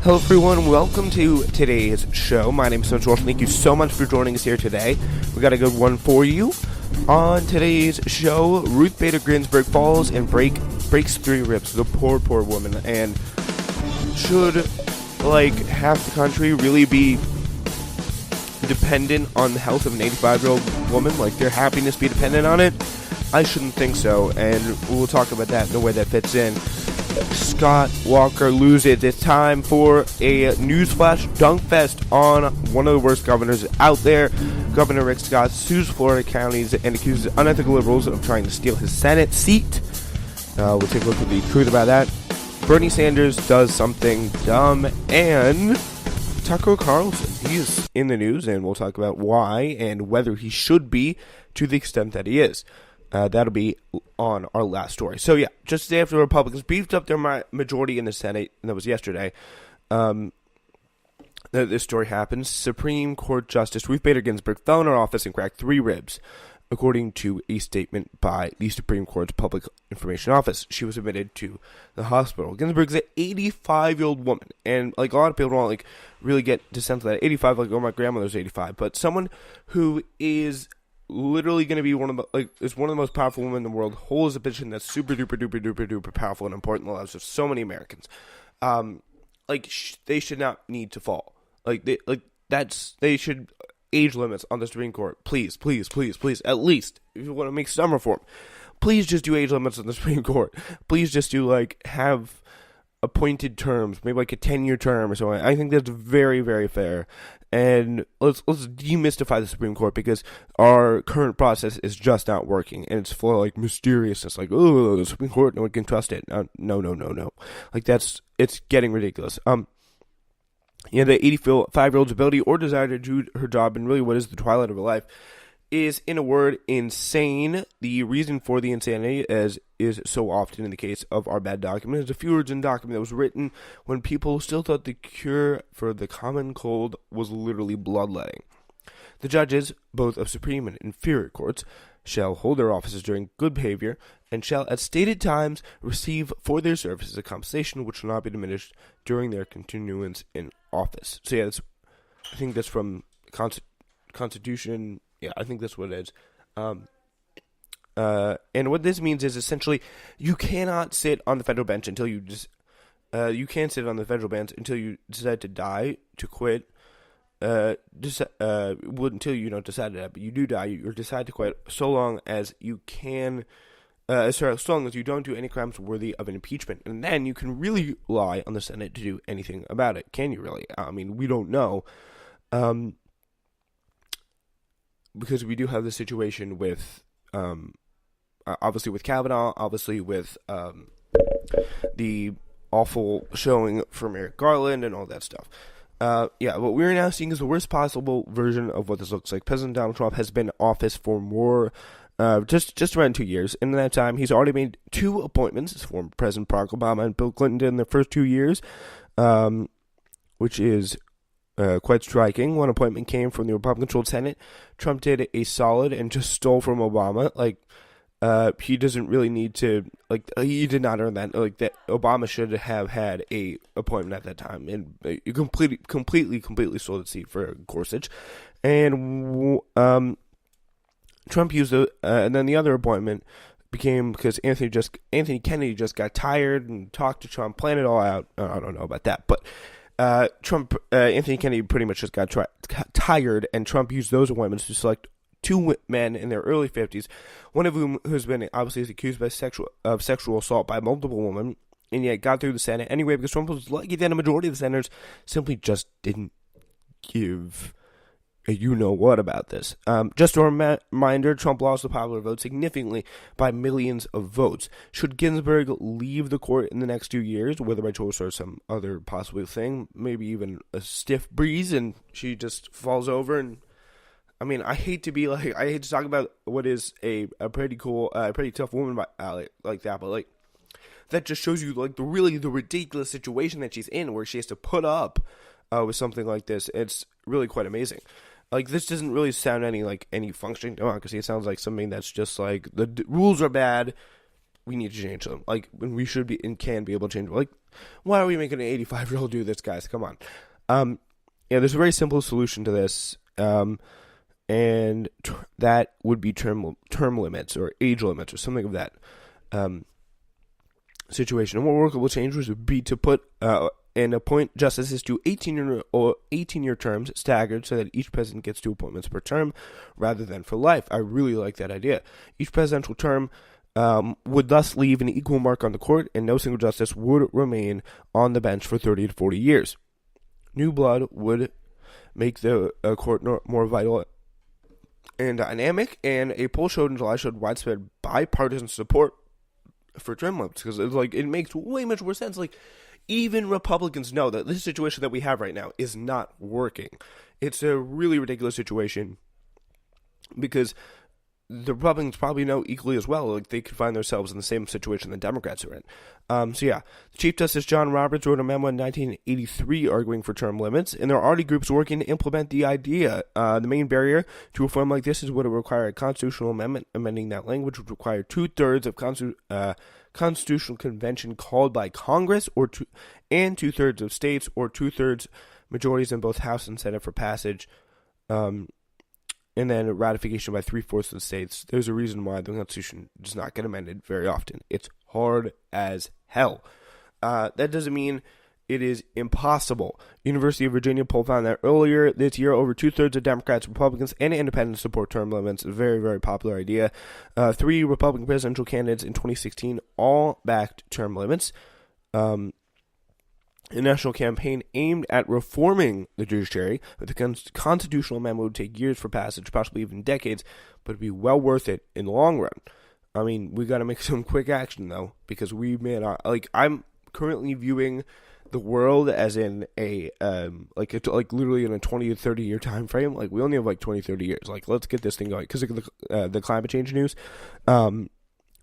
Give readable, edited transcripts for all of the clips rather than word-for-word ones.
Hello everyone, welcome to today's show. My name is George. Thank you so much for joining us here today. We got a good one for you. On today's show, Ruth Bader Ginsburg falls and breaks 3 ribs. The poor woman. And should, half the country really be dependent on the health of an 85-year-old woman? Their happiness be dependent on it? I shouldn't think so, and we'll talk about that and the way that fits in. Scott Walker loses. It's time for a newsflash dunk fest on one of the worst governors out there. Governor Rick Scott sues Florida counties and accuses unethical liberals of trying to steal his Senate seat. We'll take a look at the truth about that. Bernie Sanders does something dumb, and Tucker Carlson, he is in the news, and we'll talk about why and whether he should be to the extent that he is. That'll be on our last story. So yeah, just the day after the Republicans beefed up their majority in the Senate, and that was yesterday, this story happens. Supreme Court Justice Ruth Bader Ginsburg fell in her office and cracked 3 ribs, according to a statement by the Supreme Court's Public Information Office. She was admitted to the hospital. Ginsburg's an 85-year-old woman, and a lot of people don't really get to sense that 85, my grandmother's 85, but someone who is literally going to be one of the most powerful women in the world, holds a position that's super duper powerful and important in the lives of so many Americans. They should not need to fall. They should age limits on the Supreme Court. Please. At least if you want to make some reform, please just do age limits on the Supreme Court. Please just do have appointed terms, maybe a 10-year term or something. I think that's very, very fair. And let's demystify the Supreme Court, because our current process is just not working, and it's full of mysteriousness, oh, the Supreme Court, no one can trust it. No. It's getting ridiculous. The 85-year-old's ability or desire to do her job, and really what is the twilight of her life, is, in a word, insane. The reason for the insanity, as is so often in the case of our bad document, is a few words in a document that was written when people still thought the cure for the common cold was literally bloodletting. The judges, both of Supreme and inferior courts, shall hold their offices during good behavior, and shall at stated times receive for their services a compensation which shall not be diminished during their continuance in office. So yeah, I think that's from Constitution. Yeah, I think that's what it is. And what this means is essentially you cannot sit on the federal bench until you can't sit on the federal bench until you decide to die, to quit. Until you don't decide that, but you do die, you decide to quit, so long as you can, so long as you don't do any crimes worthy of an impeachment, and then you can really rely on the Senate to do anything about it. Can you really? I mean, we don't know. Because we do have the situation with, obviously with Kavanaugh, obviously with the awful showing from Merrick Garland and all that stuff. What we're now seeing is the worst possible version of what this looks like. President Donald Trump has been in office for more, just around 2 years. In that time, he's already made 2 appointments for President Barack Obama and Bill Clinton did in their first 2 years, which is quite striking. One appointment came from the Republican-controlled Senate. Trump did a solid and just stole from Obama. He doesn't really need to, he did not earn that. That Obama should have had a appointment at that time, and he completely stole the seat for Gorsuch. And Trump used it, and then the other appointment became because Anthony Kennedy just got tired and talked to Trump, planned it all out. I don't know about that, but Anthony Kennedy pretty much just got tired, and Trump used those appointments to select 2 men in their early 50s, one of whom who's been obviously accused of sexual assault by multiple women, and yet got through the Senate anyway, because Trump was lucky that a majority of the senators simply just didn't give a you-know-what about this. Just a reminder, Trump lost the popular vote significantly by millions of votes. Should Ginsburg leave the court in the next 2 years, whether by choice or some other possible thing, maybe even a stiff breeze, and she just falls over? And I mean, I hate to talk about what is a pretty cool, pretty tough woman like that, but that just shows you the ridiculous situation that she's in, where she has to put up with something like this. It's really quite amazing. This doesn't really sound any functioning democracy. It sounds like something that's just the rules are bad, we need to change them. Like, when we should be and can be able to change them. Like, why are we making an 85-year-old do this, guys? Come on. There's a very simple solution to this, and that would be term limits or age limits or something of that situation. And what workable changes would be to put and appoint justices to 18-year terms staggered so that each president gets 2 appointments per term rather than for life. I really like that idea. Each presidential term would thus leave an equal mark on the court, and no single justice would remain on the bench for 30 to 40 years. New blood would make the court more vital and dynamic, and a poll showed in July showed widespread bipartisan support for term limits, because it makes way much more sense. Like, even Republicans know that this situation that we have right now is not working. It's a really ridiculous situation, because the Republicans probably know equally as well, like, they could find themselves in the same situation the Democrats are in. The Chief Justice John Roberts wrote a memo in 1983 arguing for term limits, and there are already groups working to implement the idea. The main barrier to reform like this is would require a constitutional amendment. Amending that language would require 2/3 of constitutional convention called by Congress, and 2/3 of states, or 2/3 majorities in both House and Senate for passage. And then ratification by 3/4 of the states. There's a reason why the Constitution does not get amended very often. It's hard as hell. That doesn't mean it is impossible. University of Virginia poll found that earlier this year, over 2/3 of Democrats, Republicans, and Independents support term limits. A very, very popular idea. 3 Republican presidential candidates in 2016 all backed term limits. A national campaign aimed at reforming the judiciary, but the constitutional amendment would take years for passage, possibly even decades, but it'd be well worth it in the long run. I mean, we got to make some quick action, though, because we may not, I'm currently viewing the world as in a, literally in a 20 to 30 year time frame. Like, we only have 20, 30 years. Like, let's get this thing going, because of the climate change news,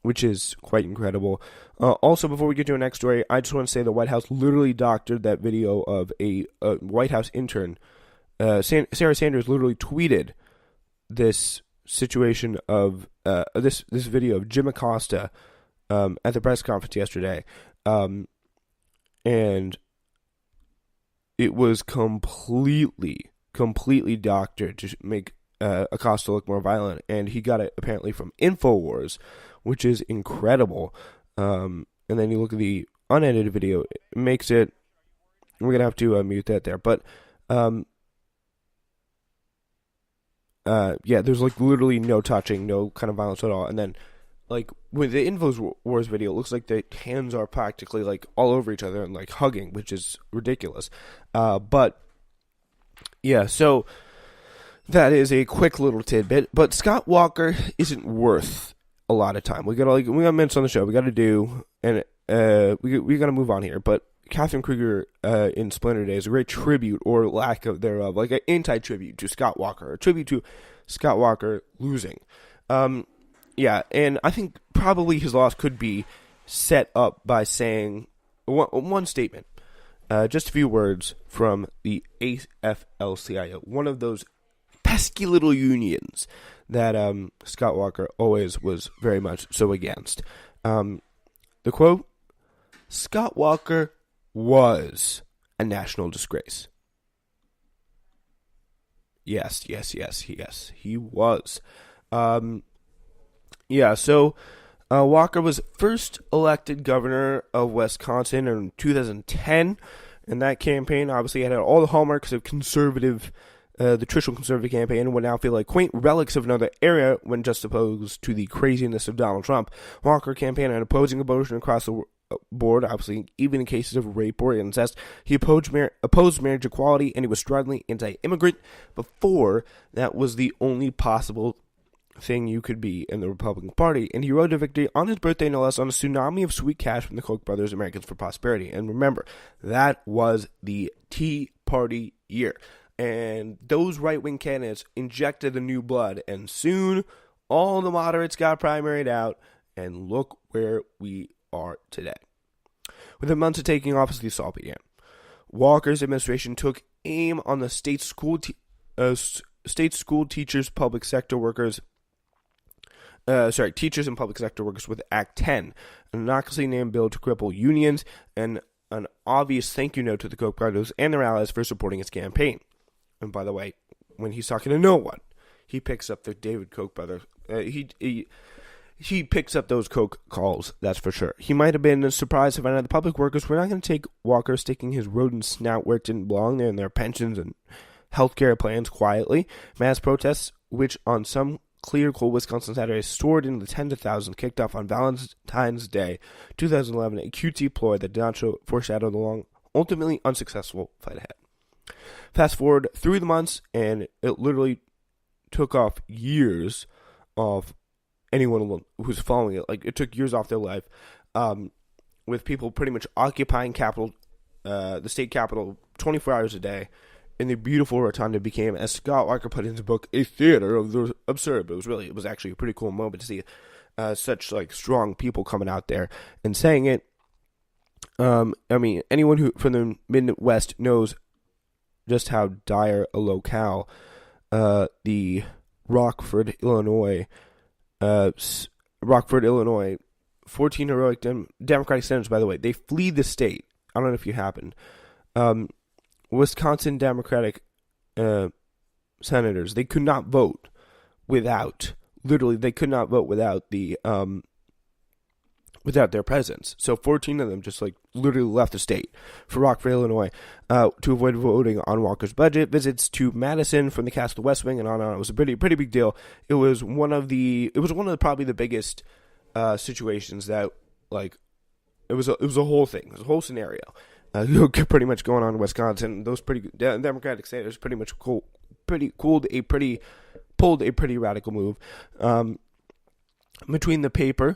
which is quite incredible. Also, before we get to our next story, I just want to say the White House literally doctored that video of a White House intern. Sarah Sanders literally tweeted this situation of this video of Jim Acosta at the press conference yesterday, and it was completely doctored to make Acosta look more violent, and he got it apparently from InfoWars, which is incredible. And then you look at the unedited video, it makes it, we're going to have to mute that there, but there's literally no touching, no kind of violence at all. And then with the InfoWars video, it looks like the hands are practically all over each other and hugging, which is ridiculous. But yeah, so that is a quick little tidbit. But Scott Walker isn't worth a lot of time. We got minutes on the show. We got to do, and we got to move on here. But Catherine Kruger in Splendor Day is a great tribute, or lack of thereof, an anti-tribute to Scott Walker, a tribute to Scott Walker losing. And I think probably his loss could be set up by saying one statement, just a few words from the AFL-CIO, one of those pesky little unions that Scott Walker always was very much so against. The quote: Scott Walker was a national disgrace. Yes, he was. So Walker was first elected governor of Wisconsin in 2010, and that campaign obviously had all the hallmarks of conservative, the traditional conservative campaign, and would now feel like quaint relics of another era when just opposed to the craziness of Donald Trump. Walker campaigned on opposing abortion across the board, obviously, even in cases of rape or incest. He opposed marriage equality, and he was stridently anti-immigrant. Before, that was the only possible thing you could be in the Republican Party, and he rode to victory on his birthday, no less, on a tsunami of sweet cash from the Koch brothers, Americans for Prosperity. And remember, that was the Tea Party year, and those right-wing candidates injected the new blood, and soon all the moderates got primaried out, and look where we are today. Within months of taking office, the assault began. Walker's administration took aim on the state school teachers, public sector workers, teachers and public sector workers with Act 10, an innocuously named bill to cripple unions, and an obvious thank you note to the Koch brothers and their allies for supporting his campaign. And by the way, when he's talking to no one, he picks up the David Koch brothers. He picks up those Koch calls, that's for sure. He might have been surprised to find out the public workers were not going to take Walker sticking his rodent snout where it didn't belong there in their pensions and healthcare plans quietly. Mass protests, which on some clear, cold Wisconsin Saturday soared into the tens of thousands, kicked off on Valentine's Day 2011, a cutesy ploy that did not foreshadow the long, ultimately unsuccessful fight ahead. Fast forward through the months, and it literally took off years of anyone who's following it. Like, it took years off their life, with people pretty much occupying the state capitol 24 hours a day. And the beautiful rotunda became, as Scott Walker put in his book, a theater of the absurd. But it was actually a pretty cool moment to see such like strong people coming out there and saying it. I mean, anyone who from the Midwest knows just how dire a locale the Rockford, Illinois, 14 heroic Democratic senators, by the way, they flee the state. I don't know if you happened. Wisconsin Democratic senators, they could not vote without their presence. So 14 of them just like literally left the state for Rockford, Illinois, to avoid voting on Walker's budget. Visits to Madison from the cast of The West Wing and on and on. It was a pretty big deal. It was one of the probably the biggest situations that like it was a whole thing. It was a whole scenario. Pretty much going on in Wisconsin. Those Democratic senators pretty much pulled a pretty radical move. Between the paper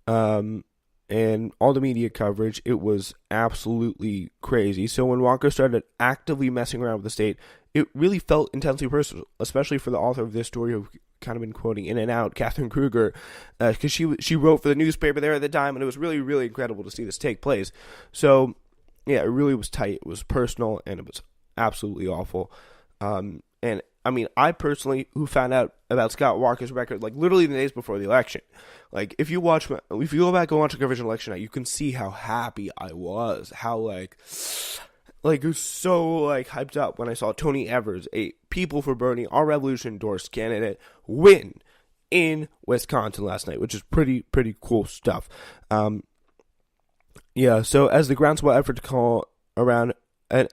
and all the media coverage, it was absolutely crazy. So when Walker started actively messing around with the state, it really felt intensely personal, especially for the author of this story, who kind of been quoting in and out, Catherine Kruger, because she wrote for the newspaper there at the time, and it was really, really incredible to see this take place. So yeah, it really was tight. It was personal, and it was absolutely awful. And I mean, I personally, who found out about Scott Walker's record, like literally the days before the election, like if you go back and watch the coverage of election night, you can see how happy I was, how like it was so like hyped up when I saw Tony Evers, a People for Brenie, Our Revolution endorsed candidate, win in Wisconsin last night, which is pretty cool stuff. Yeah, so as the groundswell around an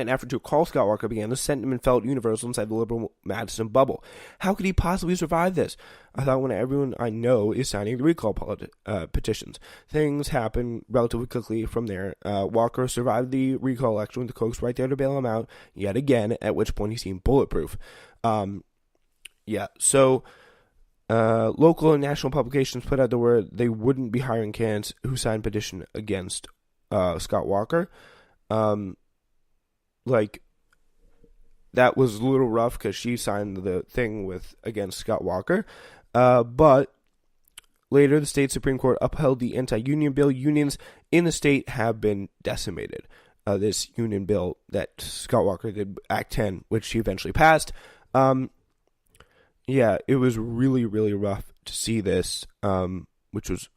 effort to call Scott Walker began, the sentiment felt universal inside the liberal Madison bubble. How could he possibly survive this? I thought, when everyone I know is signing the recall petitions. Things happen relatively quickly from there. Walker survived the recall election with the Kochs right there to bail him out yet again, at which point he seemed bulletproof. So local and national publications put out the word they wouldn't be hiring candidates who signed petition against Scott Walker. That was a little rough because she signed the thing against Scott Walker. But later, the state Supreme Court upheld the anti-union bill. Unions in the state have been decimated. This union bill that Scott Walker did, Act 10, which she eventually passed. Yeah, it was really, really rough to see this, which was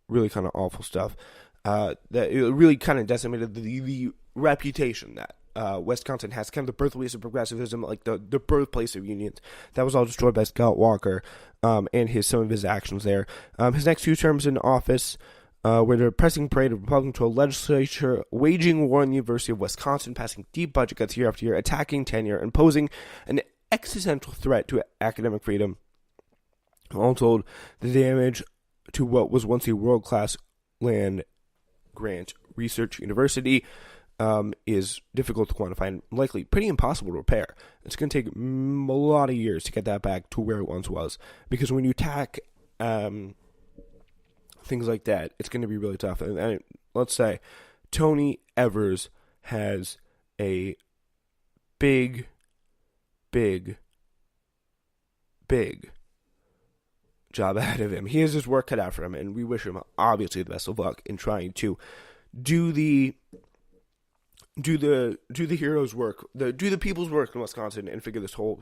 really kind of awful stuff. That it really kind of decimated the reputation that Wisconsin has, kind of the birthplace of progressivism, like the birthplace of unions. That was all destroyed by Scott Walker and some of his actions there. His next 2 terms in office were the pressing parade of Republican-controlled legislature, waging war on the University of Wisconsin, passing deep budget cuts year after year, attacking tenure, and posing an existential threat to academic freedom. All told, the damage to what was once a world-class land grant research university is difficult to quantify and likely pretty impossible to repair. It's going to take a lot of years to get that back to where it once was, because when you attack things like that, it's going to be really tough. And let's say Tony Evers has a big job ahead of him. He has his work cut out for him, and we wish him obviously the best of luck in trying to do the hero's work, do the people's work in Wisconsin and figure this whole